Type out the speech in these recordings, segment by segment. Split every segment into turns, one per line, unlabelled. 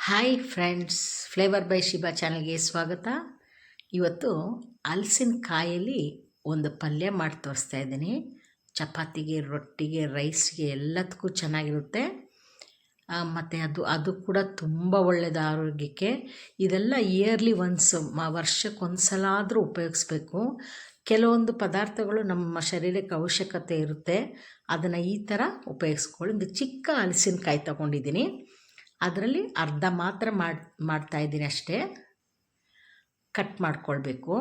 Hi friends, flavour by Shiba ಚಾನಲ್ಗೆ ಸ್ವಾಗತ. ಇವತ್ತು ಹಲಸಿನಕಾಯಲ್ಲಿ ಒಂದು ಪಲ್ಯ ಮಾಡಿ ತೋರಿಸ್ತಾ ಇದ್ದೀನಿ. ಚಪಾತಿಗೆ, ರೊಟ್ಟಿಗೆ, ರೈಸ್ಗೆ ಎಲ್ಲದಕ್ಕೂ ಚೆನ್ನಾಗಿರುತ್ತೆ. ಮತ್ತು ಅದು ಕೂಡ ತುಂಬ ಒಳ್ಳೆಯದು ಆರೋಗ್ಯಕ್ಕೆ. ಇದೆಲ್ಲ ಇಯರ್ಲಿ ಒನ್ಸ್, ವರ್ಷಕ್ಕೊಂದು ಸಲ ಆದರೂ ಉಪಯೋಗಿಸ್ಬೇಕು. ಕೆಲವೊಂದು ಪದಾರ್ಥಗಳು ನಮ್ಮ ಶರೀರಕ್ಕೆ ಅವಶ್ಯಕತೆ ಇರುತ್ತೆ, ಅದನ್ನು ಈ ಥರ ಉಪಯೋಗಿಸ್ಕೊಳ್ಳಿ. ಒಂದು ಚಿಕ್ಕ ಹಲಸಿನಕಾಯಿ ತೊಗೊಂಡಿದ್ದೀನಿ, ಅದರಲ್ಲಿ ಅರ್ಧ ಮಾತ್ರ ಮಾಡ್ತಾಯಿದ್ದೀನಿ ಅಷ್ಟೇ. ಕಟ್ ಮಾಡ್ಕೊಳ್ಬೇಕು.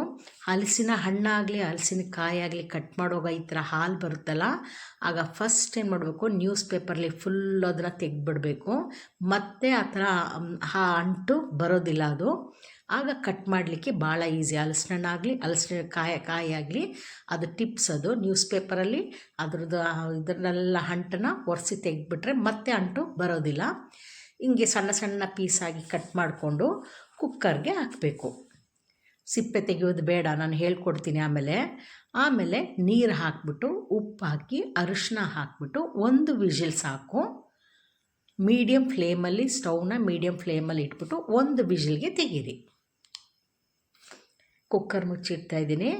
ಹಲಸಿನ ಹಣ್ಣಾಗಲಿ ಹಲಸಿನಕಾಯಿ ಆಗಲಿ ಕಟ್ ಮಾಡುವಾಗ ಈ ಥರ ಹಾಲು ಬರುತ್ತಲ್ಲ, ಆಗ ಫಸ್ಟ್ ಏನು ಮಾಡಬೇಕು, ನ್ಯೂಸ್ ಪೇಪರ್ಲಿ ಫುಲ್ ಅದನ್ನು ತೆಗೆದ್ಬಿಡಬೇಕು. ಮತ್ತೆ ಆ ಥರ ಅಂಟು ಬರೋದಿಲ್ಲ ಅದು. ಆಗ ಕಟ್ ಮಾಡಲಿಕ್ಕೆ ಭಾಳ ಈಸಿ. ಹಲಸಿನ ಹಣ್ಣಾಗಲಿ ಕಾಯಿ ಆಗಲಿ ಅದು ಟಿಪ್ಸ್. ಅದು ನ್ಯೂಸ್ ಪೇಪರಲ್ಲಿ ಅದ್ರದ್ದು ಇದನ್ನೆಲ್ಲ ಅಂಟನ್ನು ಒರೆಸಿ ತೆಗೆದ್ಬಿಟ್ರೆ ಮತ್ತೆ ಅಂಟು ಬರೋದಿಲ್ಲ. ಹಿಂಗೆ ಸಣ್ಣ ಸಣ್ಣ ಪೀಸಾಗಿ ಕಟ್ ಮಾಡಿಕೊಂಡು ಕುಕ್ಕರ್ಗೆ ಹಾಕಬೇಕು. ಸಿಪ್ಪೆ ತೆಗೆಯೋದು ಬೇಡ, ನಾನು ಹೇಳ್ಕೊಡ್ತೀನಿ ಆಮೇಲೆ ನೀರು ಹಾಕಿಬಿಟ್ಟು, ಉಪ್ಪು ಹಾಕಿ, ಅರಿಶಿನ ಹಾಕಿಬಿಟ್ಟು ಒಂದು ವಿಜಿಲ್ ಸಾಕು. ಸ್ಟವ್ನ ಮೀಡಿಯಮ್ ಫ್ಲೇಮಲ್ಲಿ ಇಟ್ಬಿಟ್ಟು ಒಂದು ವಿಜಿಲ್ಗೆ ತೆಗೀರಿ. ಕುಕ್ಕರ್ ಮುಚ್ಚಿಡ್ತಾಯಿದ್ದೀನಿ.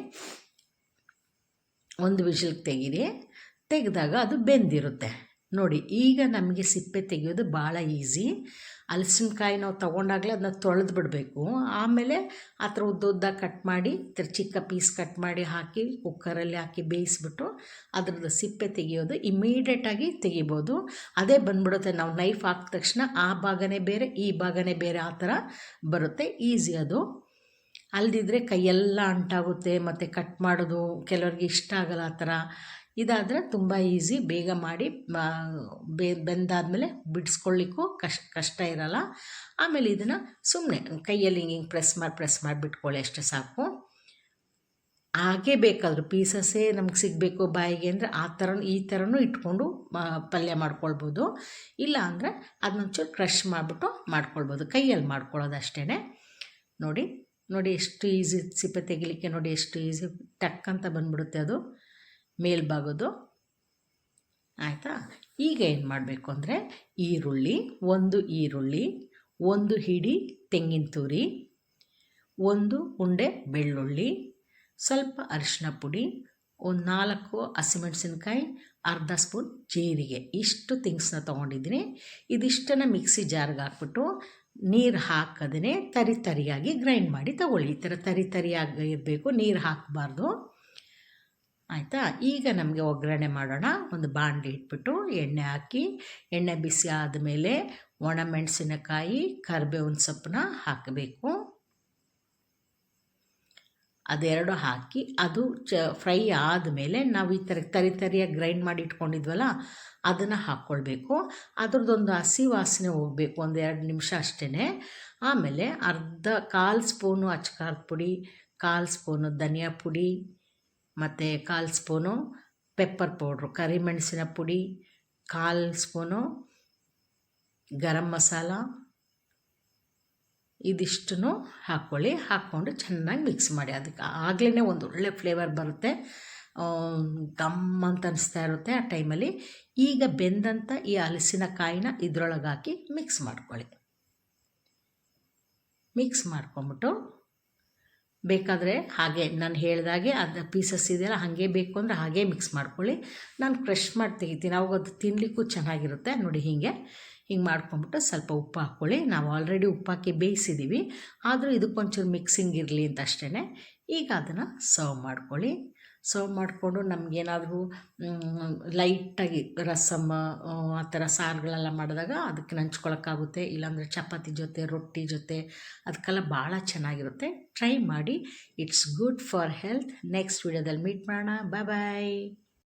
ಒಂದು ವಿಜಿಲ್ಗೆ ತೆಗೀರಿ. ತೆಗೆದಾಗ ಅದು ಬೆಂದಿರುತ್ತೆ ನೋಡಿ. ಈಗ ನಮಗೆ ಸಿಪ್ಪೆ ತೆಗೆಯೋದು ಭಾಳ ಈಸಿ. ಹಲಸಿನಕಾಯಿ ನಾವು ತೊಗೊಂಡಾಗಲೇ ಅದನ್ನ ತೊಳೆದು ಬಿಡಬೇಕು. ಆಮೇಲೆ ಆ ಥರ ಉದ್ದ ಕಟ್ ಮಾಡಿ, ಚಿಕ್ಕ ಪೀಸ್ ಕಟ್ ಮಾಡಿ ಹಾಕಿ ಕುಕ್ಕರಲ್ಲಿ ಹಾಕಿ ಬೇಯಿಸ್ಬಿಟ್ಟು ಅದ್ರದ್ದು ಸಿಪ್ಪೆ ತೆಗೆಯೋದು ಇಮ್ಮಿಡಿಯೇಟಾಗಿ ತೆಗಿಬೋದು. ಅದೇ ಬಂದ್ಬಿಡುತ್ತೆ. ನಾವು ನೈಫ್ ಹಾಕಿದ ತಕ್ಷಣ ಆ ಭಾಗನೇ ಬೇರೆ, ಈ ಭಾಗನೇ ಬೇರೆ, ಆ ಥರ ಬರುತ್ತೆ. ಈಸಿ ಅದು. ಅಲ್ದಿದ್ರೆ ಕೈಯೆಲ್ಲ ಅಂಟಾಗುತ್ತೆ ಮತ್ತು ಕಟ್ ಮಾಡೋದು ಕೆಲವ್ರಿಗೆ ಇಷ್ಟ ಆಗಲ್ಲ ಆ ಥರ. ಇದಾದರೆ ತುಂಬ ಈಸಿ, ಬೇಗ ಮಾಡಿ ಬೆಂದಾದಮೇಲೆ ಬಿಡಿಸ್ಕೊಳ್ಳಿಕ್ಕೂ ಕಷ್ಟ ಇರಲ್ಲ. ಆಮೇಲೆ ಇದನ್ನು ಸುಮ್ಮನೆ ಕೈಯಲ್ಲಿ ಹಿಂಗೆ ಪ್ರೆಸ್ ಮಾಡಿ ಬಿಟ್ಕೊಳ್ಳಿ, ಅಷ್ಟೇ ಸಾಕು. ಹಾಗೇ ಬೇಕಾದರೂ ಪೀಸಸ್ಸೇ ನಮ್ಗೆ ಸಿಗಬೇಕು ಬಾಯಿಗೆ ಅಂದರೆ ಈ ಥರನೂ ಇಟ್ಕೊಂಡು ಪಲ್ಯ ಮಾಡ್ಕೊಳ್ಬೋದು. ಇಲ್ಲ ಅಂದರೆ ಅದನ್ನೊಂಚೂರು ಕ್ರಷ್ ಮಾಡಿಬಿಟ್ಟು ಮಾಡ್ಕೊಳ್ಬೋದು. ಕೈಯಲ್ಲಿ ಮಾಡ್ಕೊಳ್ಳೋದು ಅಷ್ಟೇ. ನೋಡಿ ಎಷ್ಟು ಈಸಿ ಸಿಪ್ಪೆ ತೆಗಿಲಿಕ್ಕೆ. ನೋಡಿ ಎಷ್ಟು ಈಸಿ, ಟಕ್ ಅಂತ ಬಂದ್ಬಿಡುತ್ತೆ ಅದು ಮೇಲ್ಭಾಗದ್ದು. ಆಯಿತಾ? ಈಗ ಏನು ಮಾಡಬೇಕು ಅಂದರೆ, ಒಂದು ಈರುಳ್ಳಿ, ಒಂದು ಹಿಡಿ ತೆಂಗಿನ ತುರಿ, ಒಂದು ಉಂಡೆ ಬೆಳ್ಳುಳ್ಳಿ, ಸ್ವಲ್ಪ ಅರಿಶಿನ ಪುಡಿ, ಒಂದು 4 ಹಸಿಮೆಣಸಿನ್ಕಾಯಿ, ಅರ್ಧ ಸ್ಪೂನ್ ಜೀರಿಗೆ, ಇಷ್ಟು ಥಿಂಗ್ಸ್ನ ತೊಗೊಂಡಿದ್ದೀನಿ. ಇದಿಷ್ಟನ್ನು ಮಿಕ್ಸಿ ಜಾರ್ಗೆ ಹಾಕ್ಬಿಟ್ಟು ನೀರು ಹಾಕದೇ ತರಿಯಾಗಿ ಗ್ರೈಂಡ್ ಮಾಡಿ ತಗೊಳ್ಳಿ. ಈ ಥರ ತರಿಯಾಗಿ ಇರಬೇಕು, ನೀರು ಹಾಕಬಾರ್ದು. ಆಯಿತಾ? ಈಗ ನಮಗೆ ಒಗ್ಗರಣೆ ಮಾಡೋಣ. ಒಂದು ಬಾಣಲಿ ಇಟ್ಬಿಟ್ಟು ಎಣ್ಣೆ ಹಾಕಿ, ಎಣ್ಣೆ ಬಿಸಿ ಆದಮೇಲೆ ಒಣಮೆಣಸಿನಕಾಯಿ, ಕರಿಬೇವಿನ ಸೊಪ್ಪನ್ನ ಹಾಕಬೇಕು. ಅದೆರಡು ಹಾಕಿ ಅದು ಫ್ರೈ ಆದಮೇಲೆ ನಾವು ಈ ಥರ ತರಿಯಾಗಿ ಗ್ರೈಂಡ್ ಮಾಡಿ ಇಟ್ಕೊಂಡಿದ್ವಲ್ಲ, ಅದನ್ನು ಹಾಕ್ಕೊಳ್ಬೇಕು. ಅದ್ರದ್ದೊಂದು ಹಸಿ ವಾಸನೆ ಹೋಗಬೇಕು, ಒಂದು 2 ನಿಮಿಷ ಅಷ್ಟೇ. ಆಮೇಲೆ 1/4 ಸ್ಪೂನು ಅಚ್ಕಾರದ ಪುಡಿ, 1/4 ಸ್ಪೂನು ಧನಿಯಾ ಪುಡಿ, ಮತ್ತು 1/4 ಸ್ಪೂನು ಪೆಪ್ಪರ್ ಪೌಡ್ರು, ಕರಿಮೆಣಸಿನ ಪುಡಿ, 1/4 ಸ್ಪೂನು ಗರಂ ಮಸಾಲ, ಇದಿಷ್ಟನ್ನು ಹಾಕ್ಕೊಳ್ಳಿ. ಹಾಕ್ಕೊಂಡು ಚೆನ್ನಾಗಿ ಮಿಕ್ಸ್ ಮಾಡಿ. ಅದಕ್ಕೆ ಆಗಲೇ ಒಂದು ಒಳ್ಳೆ ಫ್ಲೇವರ್ ಬರುತ್ತೆ, ಗಮ್ ಅಂತ ಅನಿಸ್ತಾ ಇರುತ್ತೆ ಆ ಟೈಮಲ್ಲಿ. ಈಗ ಬೆಂದಂಥ ಈ ಹಲಸಿನಕಾಯಿನ ಇದ್ರೊಳಗೆ ಹಾಕಿ ಮಿಕ್ಸ್ ಮಾಡ್ಕೊಳ್ಳಿ. ಮಿಕ್ಸ್ ಮಾಡ್ಕೊಂಬಿಟ್ಟು ಬೇಕಾದರೆ ಹಾಗೆ ನಾನು ಹೇಳಿದಾಗೆ ಅದು ಪೀಸಸ್ ಇದೆಯಲ್ಲ, ಹಾಗೆ ಬೇಕು ಅಂದರೆ ಹಾಗೆ ಮಿಕ್ಸ್ ಮಾಡ್ಕೊಳ್ಳಿ. ನಾನು ಕ್ರಷ್ ಮಾಡಿ ತೆಗಿತೀನಿ, ಅವಾಗ ಅದು ತಿನ್ನಲಿಕ್ಕೂ ಚೆನ್ನಾಗಿರುತ್ತೆ. ನೋಡಿ ಹಿಂಗೆ ಮಾಡ್ಕೊಂಬಿಟ್ಟು ಸ್ವಲ್ಪ ಉಪ್ಪು ಹಾಕ್ಕೊಳ್ಳಿ. ನಾವು ಆಲ್ರೆಡಿ ಉಪ್ಪು ಹಾಕಿ ಬೇಯಿಸಿದ್ದೀವಿ, ಆದರೂ ಇದಕ್ಕೊಂಚೂರು ಮಿಕ್ಸಿಂಗ್ ಇರಲಿ ಅಂತ ಅಷ್ಟೇ. ಈಗ ಅದನ್ನು ಸರ್ವ್ ಮಾಡ್ಕೊಳ್ಳಿ. ಸರ್ವ್ ಮಾಡಿಕೊಂಡು ನಮಗೇನಾದರೂ ಲೈಟಾಗಿ ರಸಮ್ ಆ ಥರ ಸಾರುಗಳೆಲ್ಲ ಮಾಡಿದಾಗ ಅದಕ್ಕೆ ನಂಚ್ಕೊಳ್ಳೋಕ್ಕಾಗುತ್ತೆ. ಇಲ್ಲಾಂದರೆ ಚಪಾತಿ ಜೊತೆ, ರೊಟ್ಟಿ ಜೊತೆ ಅದಕ್ಕೆಲ್ಲ ಭಾಳ ಚೆನ್ನಾಗಿರುತ್ತೆ. ಟ್ರೈ ಮಾಡಿ. It's good for health. Next ವಿಡಿಯೋದಲ್ಲಿ ಮೀಟ್ ಮಾಡೋಣ. ಬಾಯ್.